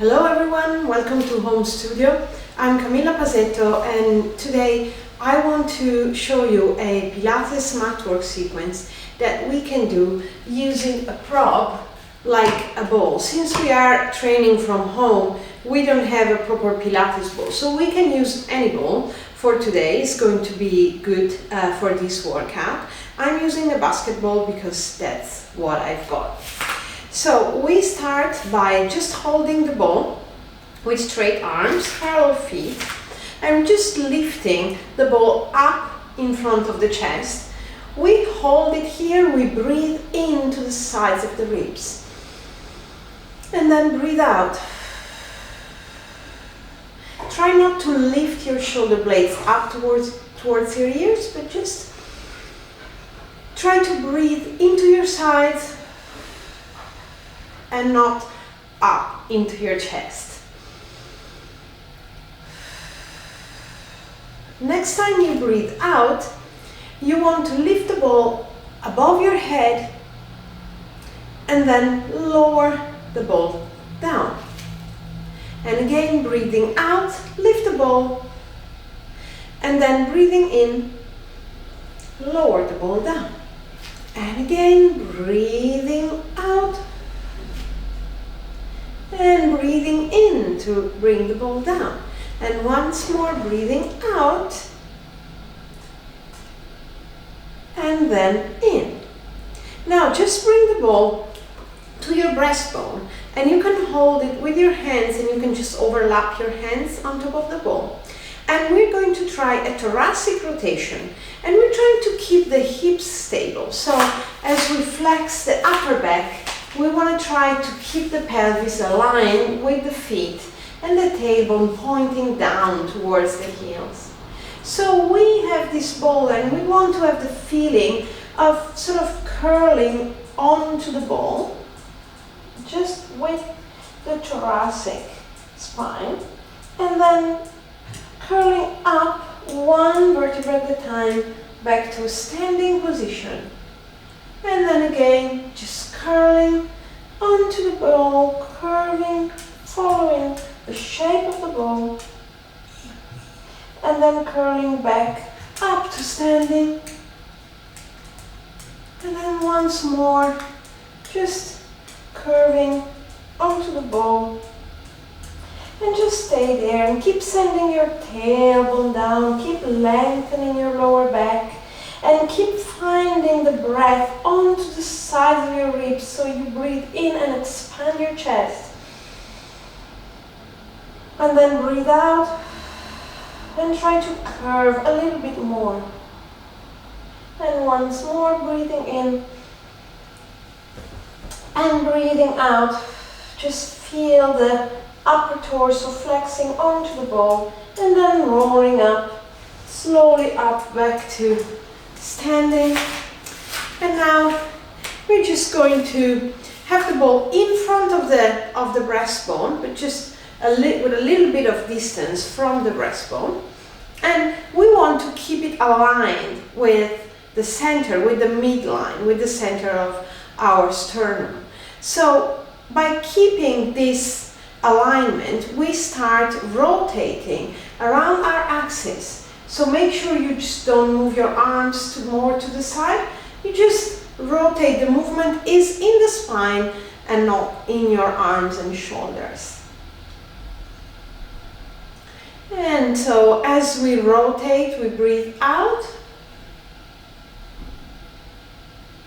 Hello everyone, welcome to Home Studio. I'm Camilla Pasetto and today I want to show you a Pilates Matwork sequence that we can do using a prop like a ball. Since we are training from home, we don't have a proper Pilates ball, so we can use any ball. For today, it's going to be good for this workout. I'm using a basketball because that's what I've got. So we start by just holding the ball with straight arms, parallel feet, and just lifting the ball up in front of the chest. We hold it here, we breathe into the sides of the ribs, and then breathe out. Try not to lift your shoulder blades up towards your ears, but just try to breathe into your sides and not up into your chest. Next time you breathe out, you want to lift the ball above your head and then lower the ball down. And again, breathing out, lift the ball, and then breathing in, lower the ball down. And again, breathing out, and breathing in to bring the ball down. And once more, breathing out, and then in. Now, just bring the ball to your breastbone, and you can hold it with your hands, and you can just overlap your hands on top of the ball. And we're going to try a thoracic rotation, and we're trying to keep the hips stable. So as we flex the upper back, we want to try to keep the pelvis aligned with the feet and the tailbone pointing down towards the heels. So we have this ball and we want to have the feeling of sort of curling onto the ball, just with the thoracic spine, and then curling up one vertebra at a time back to a standing position. And then again, just curling onto the ball, curving, following the shape of the ball, and then curling back up to standing. And then once more, just curving onto the ball. And just stay there and keep sending your tailbone down, keep lengthening your lower back, and keep finding the breath onto the sides of your ribs so you breathe in and expand your chest. And then breathe out and try to curve a little bit more. And once more, breathing in and breathing out. Just feel the upper torso flexing onto the ball and then rolling up, slowly up back to standing. And now we're just going to have the ball in front of the breastbone, but just with a little bit of distance from the breastbone. And we want to keep it aligned with the center, with the midline, with the center of our sternum. So by keeping this alignment, we start rotating around our axis. So make sure you just don't move your arms more to the side. You just rotate. The movement is in the spine and not in your arms and shoulders. And so as we rotate, we breathe out.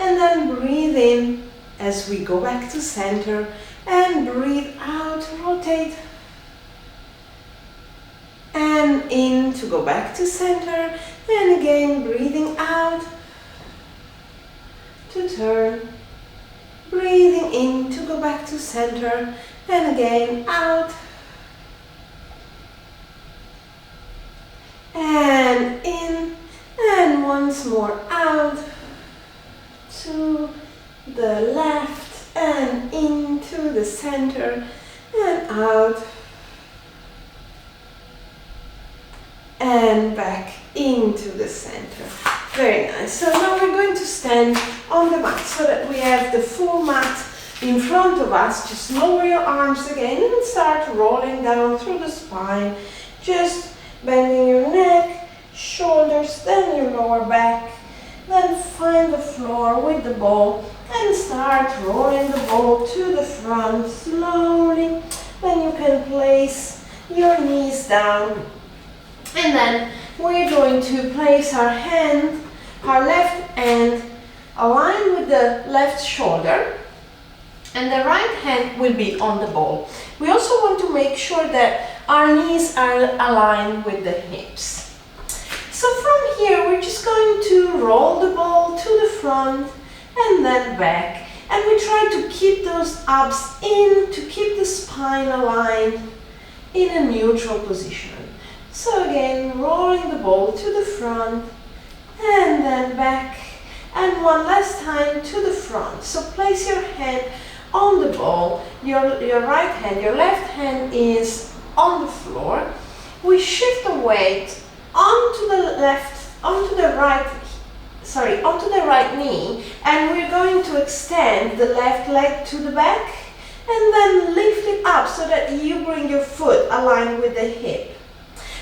And then breathe in as we go back to center. And breathe out, rotate. And in to go back to center, and again breathing out to turn, breathing in to go back to center, and again out, and in, and once more out to the left, and into the center, and out, and back into the center. Very nice. So now we're going to stand on the mat so that we have the full mat in front of us. Just lower your arms again and start rolling down through the spine. Just bending your neck, shoulders, then your lower back. Then find the floor with the ball and start rolling the ball to the front slowly. Then you can place your knees down. And then we're going to place our left hand aligned with the left shoulder, and the right hand will be on the ball. We also want to make sure that our knees are aligned with the hips. So from here, we're just going to roll the ball to the front and then back. And we try to keep those abs in, to keep the spine aligned in a neutral position. So again, rolling the ball to the front and then back. And one last time to the front. So place your hand on the ball, your right hand, your left hand is on the floor. We shift the weight onto the right knee, and we're going to extend the left leg to the back and then lift it up so that you bring your foot aligned with the hip.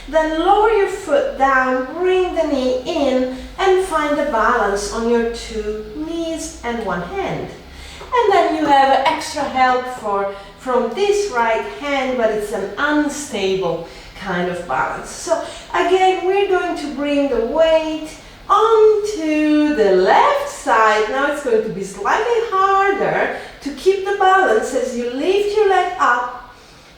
Then lower your foot down, bring the knee in and find the balance on your two knees and one hand. And then you have extra help from this right hand, but it's an unstable kind of balance. So again, we're going to bring the weight onto the left side. Now it's going to be slightly harder to keep the balance as you lift your leg up,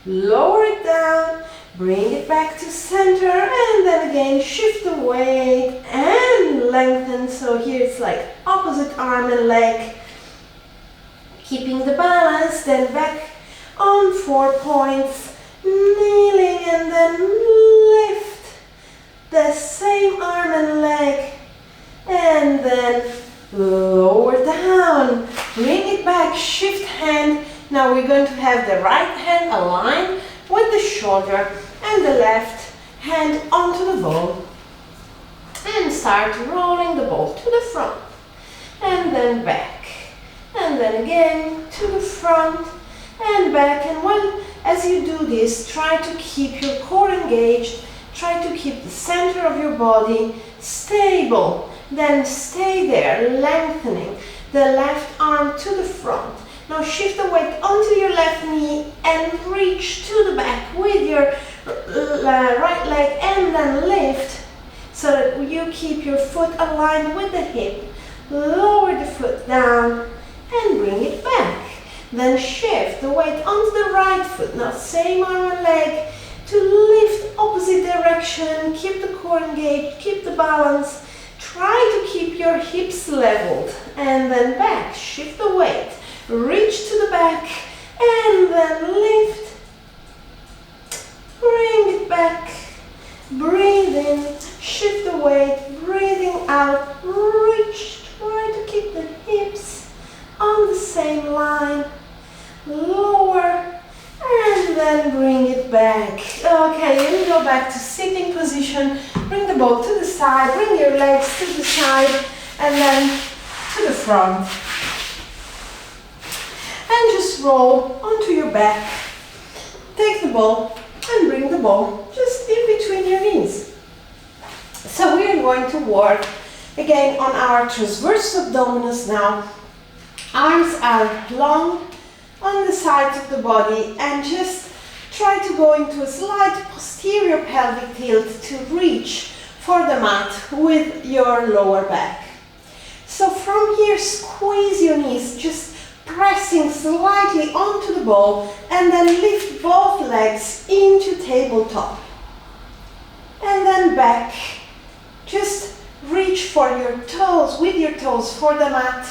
lower it down, bring it back to center, and then again shift the weight and lengthen. So here it's like opposite arm and leg, keeping the balance, then back on 4 points, kneeling, and then lift the same arm and leg, and then lower down, bring it back, shift hand. Now we're going to have the right hand aligned with the shoulder and the left hand onto the ball, and start rolling the ball to the front and then back, and then again to the front and back. And as you do this, try to keep your core engaged, try to keep the center of your body stable, then stay there, lengthening the left arm to the front. Now shift the weight onto your left knee and reach to the back with your right leg, and then lift so that you keep your foot aligned with the hip. Lower the foot down and bring it back. Then shift the weight onto the right foot. Now same arm and leg to lift opposite direction. Keep the core engaged, keep the balance. Try to keep your hips leveled, and then back. Shift the weight. Reach to the back and then lift, bring it back, breathe in, shift the weight, breathing out, reach, try to keep the hips on the same line, lower, and then bring it back. Okay, then go back to sitting position, bring the ball to the side, bring your legs to the side, and then to the front. And just roll onto your back. Take the ball and bring the ball just in between your knees. So we are going to work again on our transverse abdominis now. Arms are long on the sides of the body, and just try to go into a slight posterior pelvic tilt to reach for the mat with your lower back. So from here, squeeze your knees, just pressing slightly onto the ball, and then lift both legs into tabletop. And then back. Just reach for your toes, with your toes for the mat,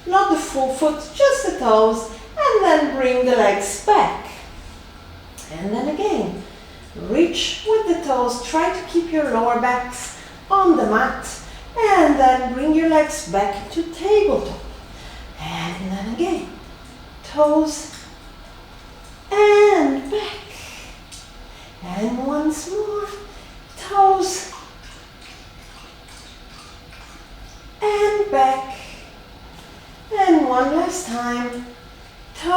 not the full foot, just the toes, and then bring the legs back. And then again, reach with the toes, try to keep your lower backs on the mat, and then bring your legs back to tabletop. And then again, toes and back. And once more, toes and back. And one last time, toes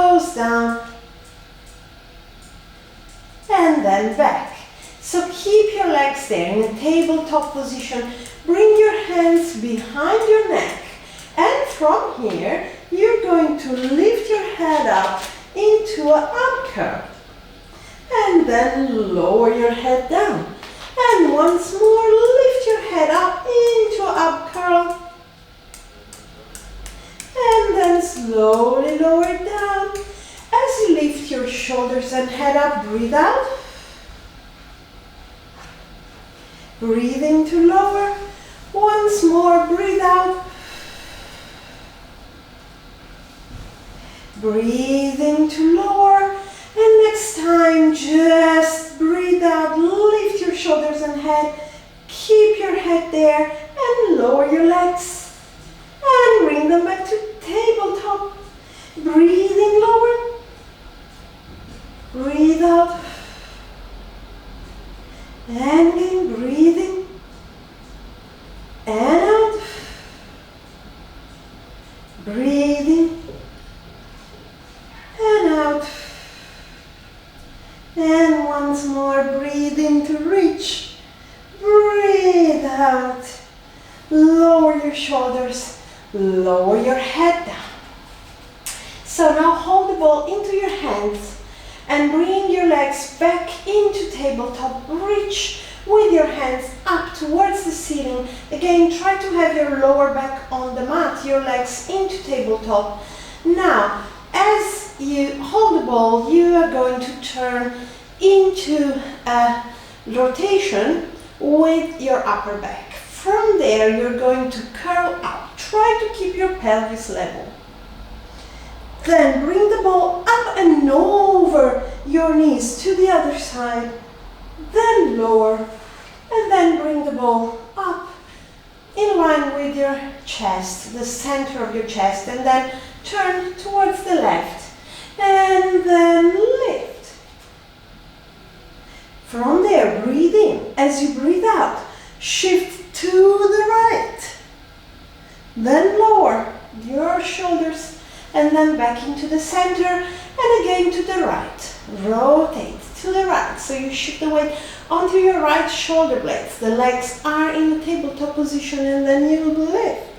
then back. So keep your legs there in a tabletop position. Bring your hands behind your neck. And from here, you're going to lift your head up into an up curl. And then lower your head down. And once more, lift your head up into an up curl. And then slowly lower it down. As you lift your shoulders and head up, breathe out. Breathing to lower. Once more, breathe out. Breathing to lower. And next time, just breathe out. Lift your shoulders and head. Keep your head there and lower your legs. And bring them back to tabletop. Breathing lower. Breathe out. And again, breathing. And out. Breathing. And out. And once more, breathe in to reach. Breathe out. Lower your shoulders. Lower your head down. So now hold the ball into your hands and bring your legs back into tabletop. Reach with your hands up towards the ceiling. Again, try to have your lower back on the mat, your legs into tabletop. Now, as you hold the ball, you are going to turn into a rotation with your upper back. From there, you're going to curl up. Try to keep your pelvis level. Then bring the ball up and over your knees to the other side. Then lower. And then bring the ball up in line with your chest, the center of your chest. And then turn towards the left. And then lift. From there, breathe in. As you breathe out, shift to the right. Then lower your shoulders and then back into the center and again to the right. Rotate to the right. So you shift the weight onto your right shoulder blades. The legs are in the tabletop position and then you will lift.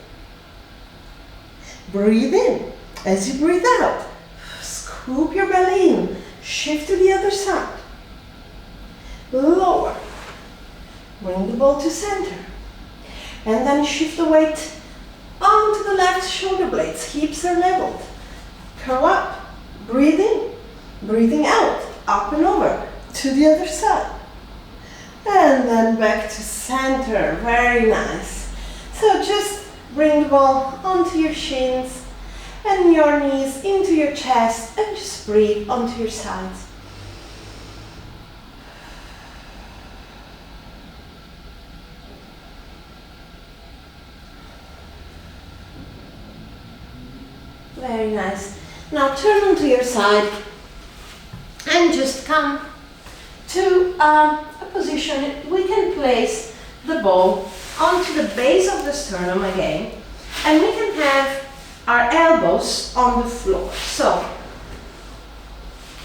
Breathe in. As you breathe out, scoop your belly in. Shift to the other side. Lower. Bring the ball to center. And then shift the weight onto the left shoulder blades. Hips are leveled. Curl up. Breathe in. Breathing out. Up and over to the other side. And then back to center. Very nice. So just bring the ball onto your shins and your knees into your chest and just breathe onto your sides. Very nice. Now turn onto your side and just come to a position. We can place the ball onto the base of the sternum again, and we can have our elbows on the floor. So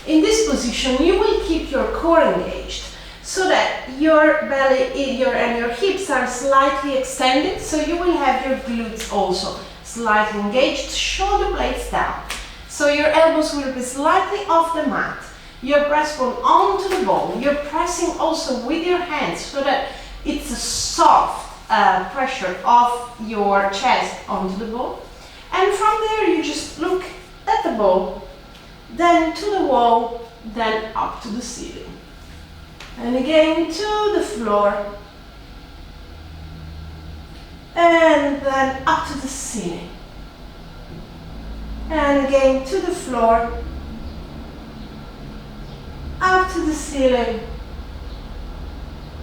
in this position, you will keep your core engaged so that your belly and your hips are slightly extended, so you will have your glutes also slightly engaged, shoulder blades down. So your elbows will be slightly off the mat. Your breastbone onto the ball. You're pressing also with your hands so that it's a soft pressure of your chest onto the ball. And from there you just look at the ball, then to the wall, then up to the ceiling. And again to the floor. And then up to the ceiling. And again to the floor. Up to the ceiling.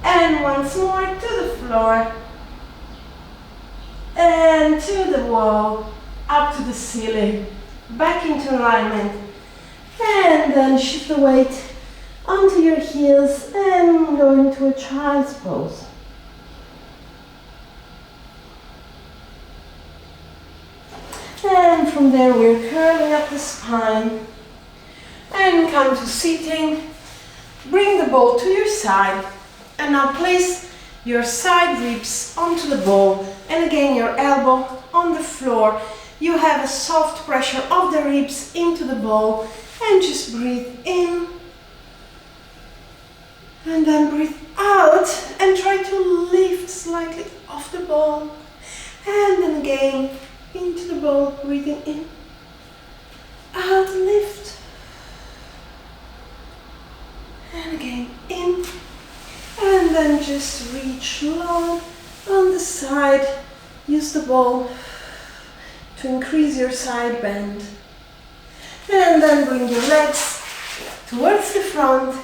And once more to the floor. And to the wall. Up to the ceiling. Back into alignment. And then shift the weight onto your heels and go into a child's pose. And from there we're curling up the spine and come to seating. Bring the ball to your side and now place your side ribs onto the ball, and again your elbow on the floor. You have a soft pressure of the ribs into the ball, and just breathe in and then breathe out and try to lift slightly off the ball, and then again into the ball, breathing in, out, lift, and again in, and then just reach long on the side. Use the ball to increase your side bend, and then bring your legs towards the front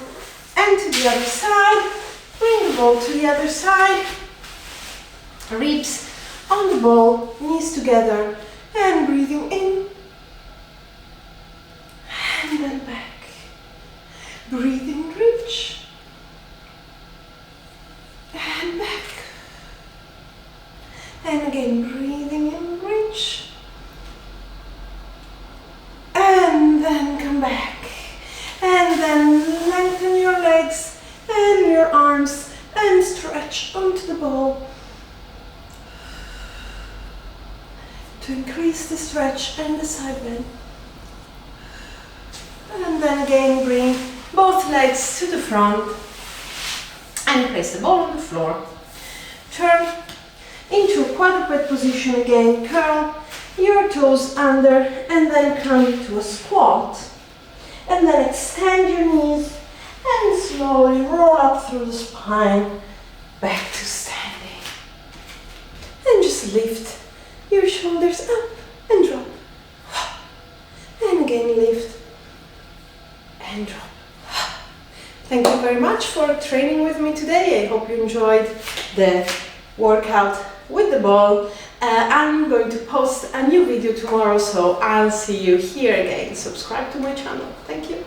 and to the other side. Bring the ball to the other side, ribs on the ball, knees together, and breathing in and then back. Breathing, reach and back, and again breathing in, reach, and then come back, and then lengthen your legs and your arms and stretch onto the ball to increase the stretch and the side bend. And then again bring both legs to the front and place the ball on the floor. Turn into a quadruped position again, curl your toes under and then come to a squat. And then extend your knees and slowly roll up through the spine, back to standing. And just lift your shoulders up and drop. And again lift and drop. Thank you very much for training with me today. I hope you enjoyed the workout with the ball. I'm going to post a new video tomorrow, so I'll see you here again. Subscribe to my channel. Thank you.